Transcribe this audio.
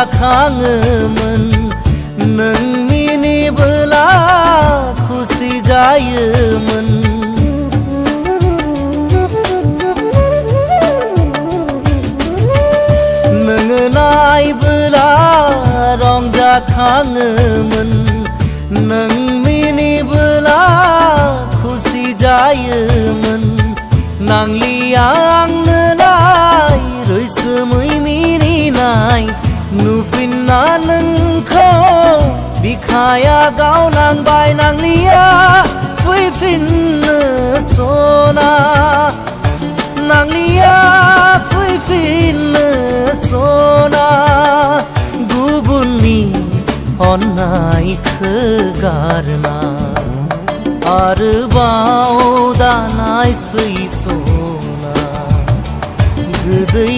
रंजाखाङोमोन नों मिनिबोला खुसि जायोमोन नोङो नायबोला रंजाखाङोमोन नों मिनिबोला खुसि जायोमोन नांलिया आंनोलाय रैसुमै मिनिनाय नुफिनना नोंखौ बिखाया गावनांबाय नांलिया फैफिननो सना नांलिया फैफिननो सना गुबुननि अननायखौ गारना आरोबाव दानायसै सना गोदै